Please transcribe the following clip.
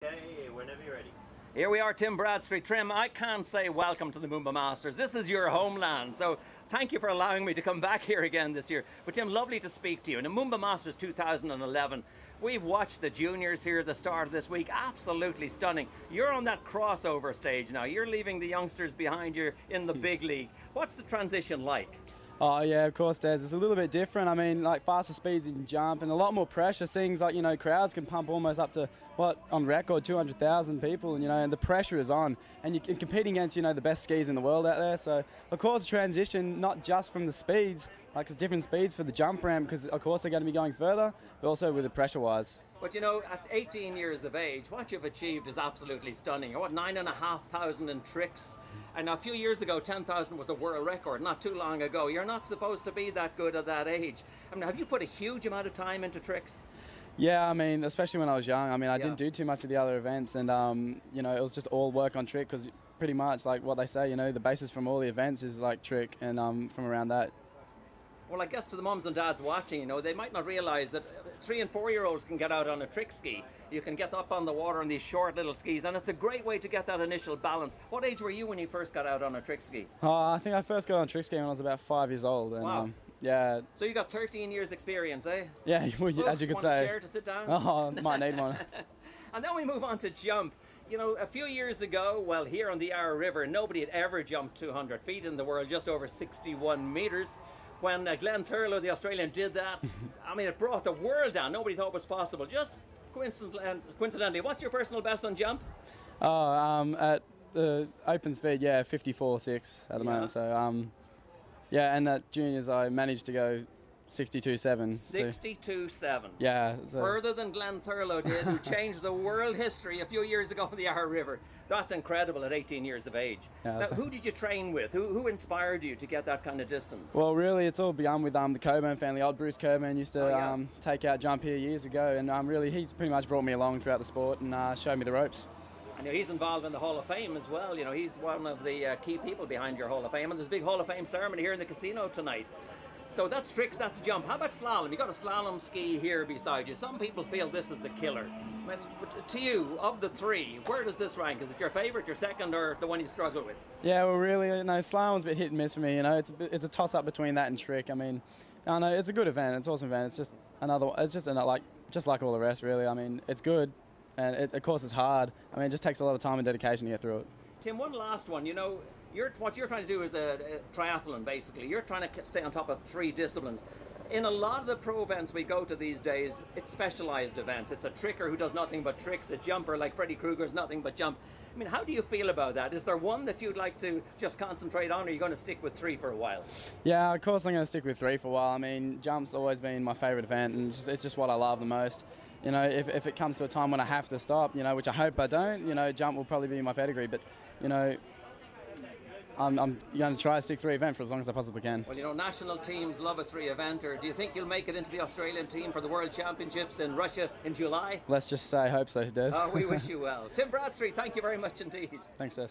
Okay, whenever you're ready. Here we are, Tim Bradstreet. Trim, I can't say welcome to the Moomba Masters. This is your homeland, so thank you for allowing me to come back here again this year. But Tim, lovely to speak to you. In the Moomba Masters 2011, we've watched the juniors here at the start of this week. Absolutely stunning. You're on that crossover stage now. You're leaving the youngsters behind you in the big league. What's the transition like? Oh yeah, of course, Des. It's a little bit different. I mean, like faster speeds in jump and a lot more pressure. Things like, you know, crowds can pump almost up to, what, on record, 200,000 people, and, you know, and the pressure is on. And you're competing against, you know, the best skis in the world out there. So, of course, transition, not just from the speeds, like it's different speeds for the jump ramp, because, of course, they're going to be going further, but also with the pressure-wise. But, you know, at 18 years of age, what you've achieved is absolutely stunning. What, 9,500 in tricks? And a few years ago, 10,000 was a world record, not too long ago. You're not supposed to be that good at that age. I mean, have you put a huge amount of time into tricks? Yeah, I mean, especially when I was young. I mean, I didn't do too much of the other events, and, you know, it was just all work on trick, because pretty much, like what they say, you know, the basis from all the events is, like, trick, and from around that. Well, I guess to the mums and dads watching, you know, they might not realise that 3- and 4-year-olds can get out on a trick ski. You can get up on the water on these short little skis, and it's a great way to get that initial balance. What age were you when you first got out on a trick ski? I think I first got on a trick ski when I was about 5 years old. And, wow. Yeah. So you got 13 years experience, eh? Yeah, well, as you could say. Want a chair to sit down? Oh, might need one. And then we move on to jump. You know, a few years ago, well, here on the Yarra River, nobody had ever jumped 200 feet in the world, just over 61 metres. When Glenn Thurlow, the Australian, did that, I mean, it brought the world down. Nobody thought it was possible. Just coincidentally, what's your personal best on jump? Oh, at the open speed, yeah, 54.6 at the moment. So, yeah, and at juniors, I managed to go 62.7. 62.7. Yeah. So. Further than Glenn Thurlow did, who changed the world history a few years ago on the Yarra River. That's incredible at 18 years of age. Yeah. Now, who did you train with? Who inspired you to get that kind of distance? Well, really, it's all begun with the Coburn family. Old Bruce Coburn used to take out jump here years ago, and really, he's pretty much brought me along throughout the sport and showed me the ropes. I know he's involved in the Hall of Fame as well. You know, he's one of the key people behind your Hall of Fame, and there's a big Hall of Fame ceremony here in the casino tonight. So that's tricks, that's jump. How about slalom? You've got a slalom ski here beside you. Some people feel this is the killer. I mean, to you, of the three, where does this rank? Is it your favourite, your second, or the one you struggle with? Yeah, well, really, no, slalom's a bit hit and miss for me. You know, it's a toss-up between that and trick. I mean, I know it's a good event. It's an awesome event. It's just another. It's just like all the rest, really. I mean, it's good, and of course it's hard. I mean, it just takes a lot of time and dedication to get through it. Tim, one last one. You know, what you're trying to do is a triathlon, basically. You're trying to stay on top of 3 disciplines. In a lot of the pro events we go to these days, it's specialised events. It's a tricker who does nothing but tricks, a jumper like Freddy Krueger's nothing but jump. I mean, how do you feel about that? Is there one that you'd like to just concentrate on, or are you going to stick with 3 for a while? Yeah, of course I'm going to stick with 3 for a while. I mean, jump's always been my favourite event, and it's just what I love the most. You know, if it comes to a time when I have to stop, you know, which I hope I don't, you know, jump will probably be my pedigree. But, you know, I'm going to try to stick 3 event for as long as I possibly can. Well, you know, national teams love a 3-eventer. Do you think you'll make it into the Australian team for the World Championships in Russia in July? Let's just say, I hope so, Des. Oh, we wish you well. Tim Bradstreet, thank you very much indeed. Thanks, Des.